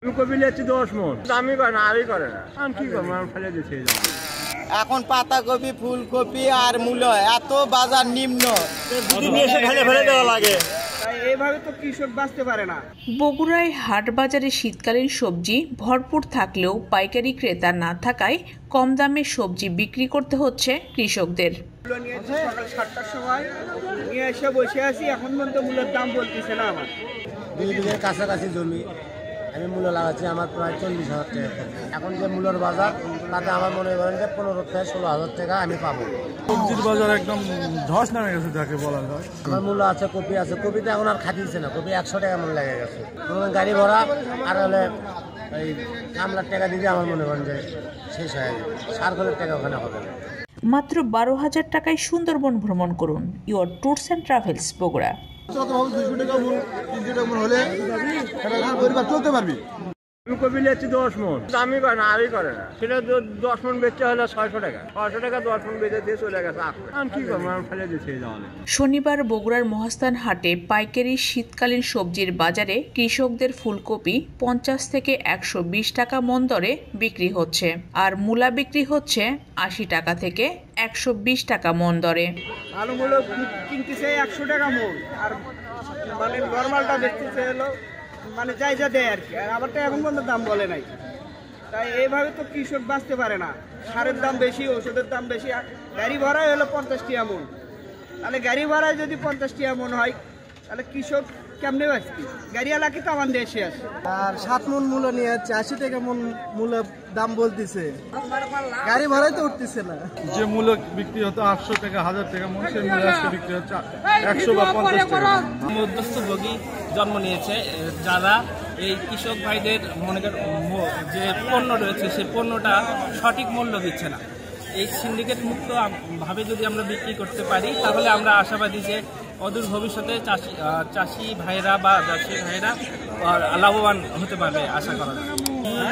ফুলকপি নিচ্ছি 10 মণ, দামই করে না, আরই করে না। আমি কি করবো, আমি ফেলে দিচ্ছি। এখন পাতাকপি, ফুলকপি আর মূলো এত বাজার নিম্ন, ফেলে দেওয়া লাগে। এইভাবে তো কৃষক বাঁচতে পারে না। বগুড়ায় হাট বাজারে শীতকালীন সবজি ভরপুর থাকলেও পাইকারি ক্রেতা না থাকায় কম দামে সবজি বিক্রি করতে হচ্ছে কৃষকদের। নিয়েছি সকাল 7টার সময়, নিয়ে এসে বসে আছি, এখন পর্যন্ত মূলের দাম বলতেছে না। আমার 2 বিঘের কাছাকাছি জমি, আমি মূলো লাগাচ্ছি, আমার প্রায় 40,000 টাকা। এখন যে মূলোর বাজার, তাতে আমার মনে করেন যে 15 থেকে 16,000 টাকা আমি পাবো। সবজির বাজার একদম ধস নামে গেছে যাকে বলা যায়। আমার মূলো আছে, কপি আছে, কপিতে এখন আর খাটিয়েছে না, কপি 100 টাকা মন লেগে গেছে। গাড়ি ভরা আর হলে এই কামলার টাকা দিতে আমার মনে করেন যে শেষ হয়ে যাবে, সার খোলের টাকা ওখানে হবে না। মাত্র 12,000 টাকায় সুন্দরবন ভ্রমণ করুন। Your tours and travels Bogura. 200 টাকা মন, 300 টাকা মন হলে পরিবার চলতে পারবি। ফুলকপি নিচ্ছি 10 মণ, দামই করে না, আরই করে না। সেটা 10 মণ বেচতে হলে 600 টাকা, 600 টাকা 10 মণ বেচে দিয়ে চলে গেছে। আমি কি করবো, আমি ফেলে দিচ্ছি। শনিবার বগুড়ার মহাস্থান হাটে পাইকারি শীতকালীন সবজির বাজারে কৃষকদের ফুলকপি 50 থেকে 120 টাকা মণ দরে বিক্রি হচ্ছে, আর মূলা বিক্রি হচ্ছে 80 টাকা থেকে 120 টাকা মণ দরে। আলু মূলো কিনতেছে 100 টাকা মণ, আর মানে নর্মালটা দেখতেছে হলো মানে যাই যা দেয় আর কি। আর আবারটা এখন পর্যন্ত দাম বলে নাই। তাই এইভাবে তো কৃষক বাঁচতে পারে না। সারের দাম বেশি, ওষুধের দাম বেশি। গাড়ি ভাড়ায় হলো 50 টাকা মণ, তাহলে গাড়ি ভাড়ায় যদি 50 টাকা মণ হয়, তাহলে কৃষক কেমনে বাঁচবে? গাড়িওয়ালাকে তো আমার দেশে আসে। আর 7 মণ মূলো নিয়ে যাচ্ছে, 80 টাকা মণ মূলো দাম বলতেছে, গাড়ি ভাড়াই তো উঠতেছে না। যে মূল্য বিক্রি হতো 800 টাকা 1000 টাকা মন, সেই মূল্য আজকে বিক্রি হচ্ছে 100 বা 50 টাকা। মধ্যস্থভোগী জন্ম নিয়েছে যারা এই কৃষক ভাইদের মনে করেন যে পণ্য রয়েছে সেই পণ্যটা সঠিক মূল্য দিচ্ছে না। এই সিন্ডিকেট মুক্ত ভাবে যদি আমরা বিক্রি করতে পারি, তাহলে আমরা আশাবাদী যে অদূর ভবিষ্যতে চাষি ভাইরা বা ব্যবসায়ী ভাইরা লাভবান হতে পারবে আশা করা যায়।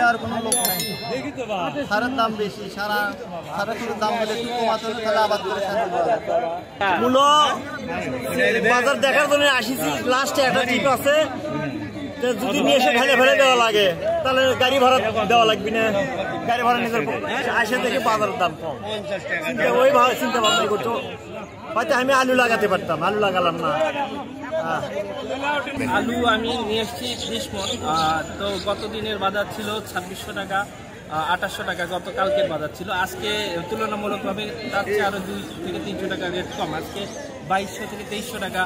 আর কোনো লোক নাই, সারের দাম বেশি, সারের দাম বলে একটু কমাতে তাহলে আবাদ করে মূলো বাজার দেখার জন্য আসিছি, লাস্টে একটা টিপ আছে, যদি নিয়ে এসে ফেলে দেওয়া লাগে তাহলে গাড়ি ভাড়া দেওয়া লাগবে না। গাড়ি ভাড়া নিজের আসে থেকে বাজারের দাম কম, ওইভাবে চিন্তা ভাবনা করতো। হয়তো আমি আলু লাগাতে পারতাম, আলু লাগালাম না। আলু আমি নিয়ে এসেছি 20 মণ, তো গত দিনের বাজার ছিল 2600 টাকা, 2800 টাকা গতকালকের বাজার ছিল। আজকে তুলনামূলকভাবে তার চেয়ে আরও 2 থেকে 300 টাকা রেট কম, আজকে 2200 থেকে 2300 টাকা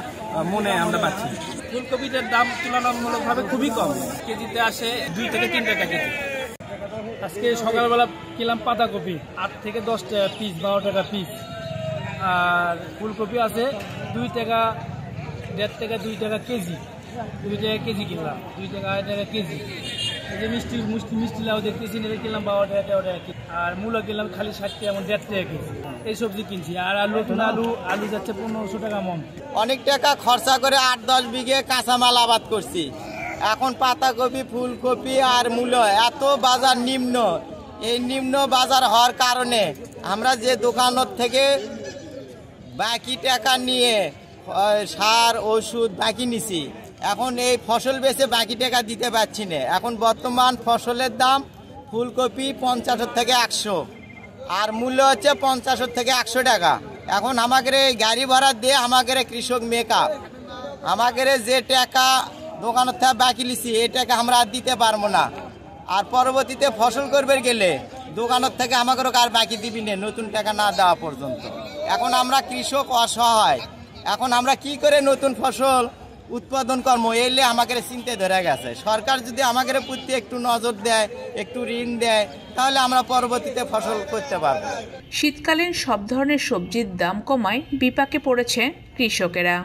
মনে আমরা পাচ্ছি। ফুলকপিটার দাম তুলনামূলকভাবে খুবই কম, কেজিতে আসে 2 থেকে 3 টাকা কেজি। আজকে সকালবেলা কিনলাম পাতাকপি 8 থেকে 10 টাকা পিস, 12 টাকা পিস। আর ফুলকপি আছে 2 টাকা, 1.5 টাকা, 2 টাকা কেজি। 2 টাকা কেজি কিনলাম, 2 টাকা 2.5 টাকা কেজি। এই যে মিষ্টি লাউ দেখতেছি, এটা কিনলাম 12 টাকা, 13 টাকা কেজি। আর মূলা কিনলাম খালি 60 টাকা, 1.5 টাকা কেজি। এই সবজি কিনছি। আর নতুন আলু যাচ্ছে 1500 টাকা মণ। অনেক টাকা খরচা করে 8-10 বিঘে কাঁচামাল আবাদ করছি। এখন পাতাকপি, ফুলকপি আর মূলো এত বাজার নিম্ন। এই নিম্ন বাজার হওয়ার কারণে আমরা যে দোকানের থেকে বাকি টাকা নিয়ে সার ওষুধ বাকি নিছি, এখন এই ফসল বেচে বাকি টাকা দিতে পারছি না। এখন বর্তমান ফসলের দাম ফুলকপি 50 থেকে 100, আর মূল্য হচ্ছে 50 থেকে 100 টাকা। এখন আমাদের এই গাড়ি ভাড়া দিয়ে আমাদের কৃষক মেকআপ, আমাদের যে টাকা দোকানের থেকে বাকি লিছি এই টাকা আমরা আর দিতে পারবো না। আর পরবর্তীতে ফসল করবে গেলে দোকানের থেকে আমাদেরও আর বাকি দিবি না, নতুন টাকা না দেওয়া পর্যন্ত। এখন আমরা কৃষক অসহায়, এখন আমরা কি করে নতুন ফসল উৎপাদন কর্ম এলে আমাদের চিন্তা ধরে গেছে। সরকার যদি আমাদের প্রতি একটু নজর দেয়, একটু ঋণ দেয়, তাহলে আমরা পরবর্তীতে ফসল করতে পারবো। শীতকালীন সব ধরনের সবজির দাম কমায় বিপাকে পড়েছে কৃষকেরা।